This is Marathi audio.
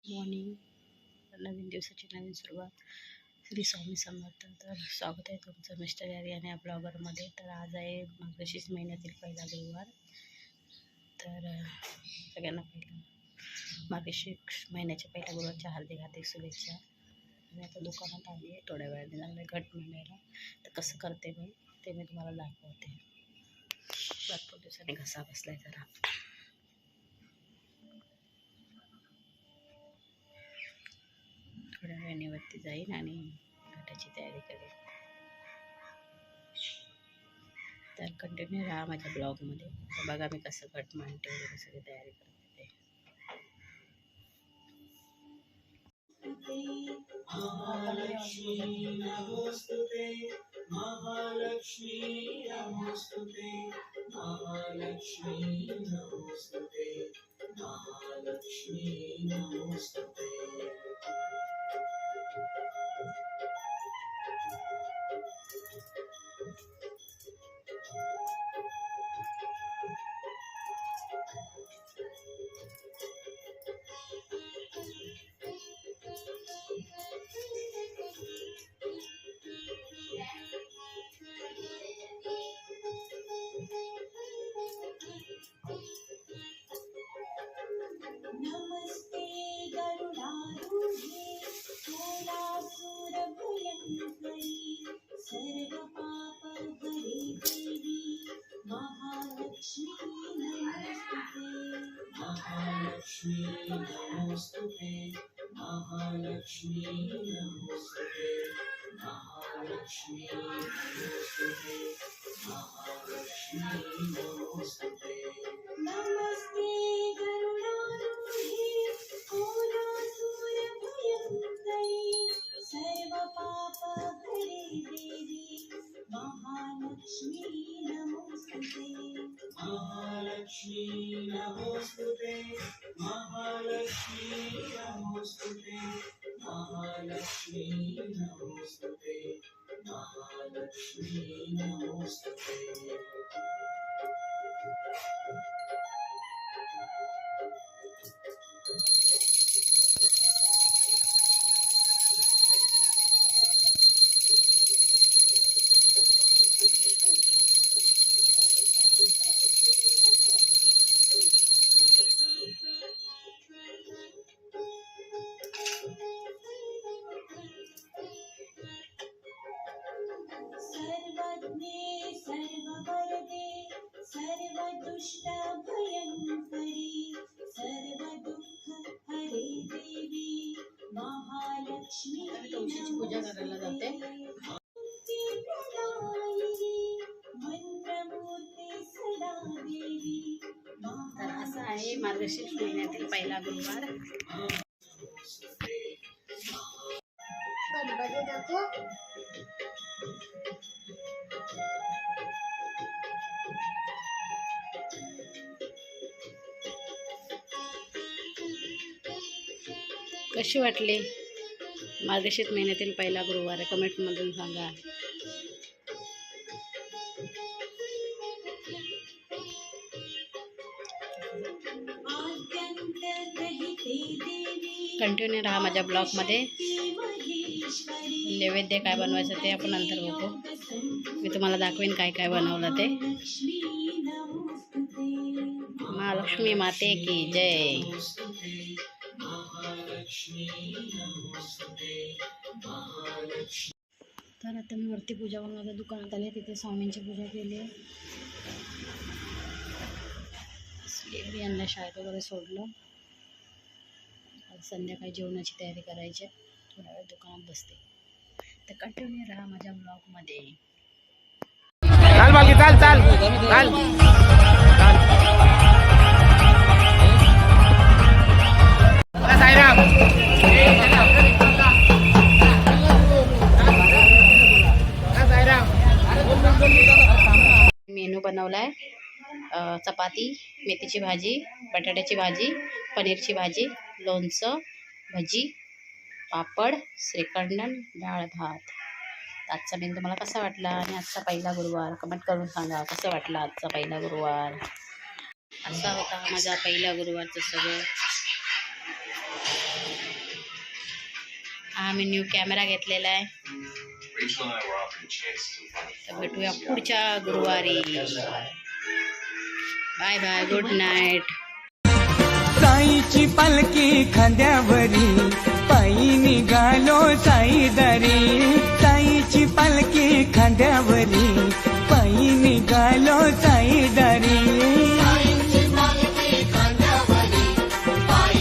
मॉर्निंग. नवीन दिवसाची नवीन सुरुवात. श्री स्वामी समर्थ. तर स्वागत आहे तुमचं मिस्टर यारी आणि या ब्लॉगरमध्ये. तर आज आहे मार्गशीर्ष महिन्यातील पहिला गुरुवार. तर सगळ्यांना पहिला मार्गशीर्ष महिन्याच्या पहिल्या गुरुवारच्या हार्दिक शुभेच्छा. मी आता दुकानात आली आहे, थोड्या वेळाने जाणार घट मांडायला. तर कसं करते मी ते मी तुम्हाला दाखवते. भरपूर दिवसांनी घसा बसलाय जरा. थोड्या वेळाने वरती जाईन आणि घटाची तयारी करेन. तर कंटिन्यू राहा माझ्या ब्लॉगमध्ये. तर बघा मी कसं घट मांडते वगैरे सगळी तयारी करते. महालक्ष्मी नमोस्तुते, महालक्ष्मी नमोस्तुते, महालक्ष्मी नमोस्तुते, महालक्ष्मी नमोस्तुते. नमस्ते गरुडारूढे शूलासुरभयङ्करी सर्वपापहरे देवी महालक्ष्मी नमोस्तुते, महालक्ष्मी नमोस्तुते, महालक्ष्मी नमोस्तुते, महालक्ष्मी नमोस्तुते, महालक्ष्मी नमोस्तुते. नमस्ते गरुडारूढे शूलासुरभयङ्करी सर्वपापहरे देवी महालक्ष्मी नमोस्तुते, महालक्ष्मी नमोस्तुते, महालक्ष्मी नमोस्तुते, महालक्ष्मी नमोस्तुते, महालक्ष्मी नमोस्तुते. सर्वज्ञे सर्ववरदे सर्वदुष्टभयङ्करी सर्वदुःखहरे देवी महालक्ष्मी तुळशीची पूजा करायला जाते. मंत्रमूर्ती सदा देवी. तर असा आहे मार्गशीर्ष महिन्यातील पहिला गुरुवार. कशी वाटली मार्गशीर्ष महिन्यातील पहिला गुरुवार? कमेंटमधून सांगा. कंटिन्यू राहा माझ्या ब्लॉगमध्ये. नैवेद्य काय बनवायचं ते आपण नंतर बघू. मी तुम्हाला दाखवेन काय काय बनवलं ते. महालक्ष्मी माते की जय. तर आता मी वरती पूजा करून माझ्या दुकानात आले. तिथे स्वामींची पूजा केली. यांना शाळेत वगैरे सोडलं. आज संध्याकाळी जेवणाची तयारी करायची. थोड्या वेळ दुकानात बसते. तर कंटिन्यू राहा माझ्या ब्लॉगमध्ये. चाल बाकी चाल चाल चाल. साईराम मेनू बनवलाय. चपाती, मेथीची भाजी, बटाट्याची भाजी, पनीरची भाजी, लोणचं, भजी, पापड, श्रीखंडन, डाळ भात. आजचा मेनू तुम्हाला कसा वाटला आणि आजचा पहिला गुरुवार कमेंट करून सांगा कसं वाटलं आजचा पहिला गुरुवार. असा होता माझा पहिला गुरुवारचं सगळं. आम्ही न्यू कॅमेरा घेतलेला आहे. तर भेटूया पुढच्या गुरुवारी. Bye bye, good night. साईची पालखी खांद्यावरी पायी निघालो साई दारी. साईची पालखी खांद्यावरी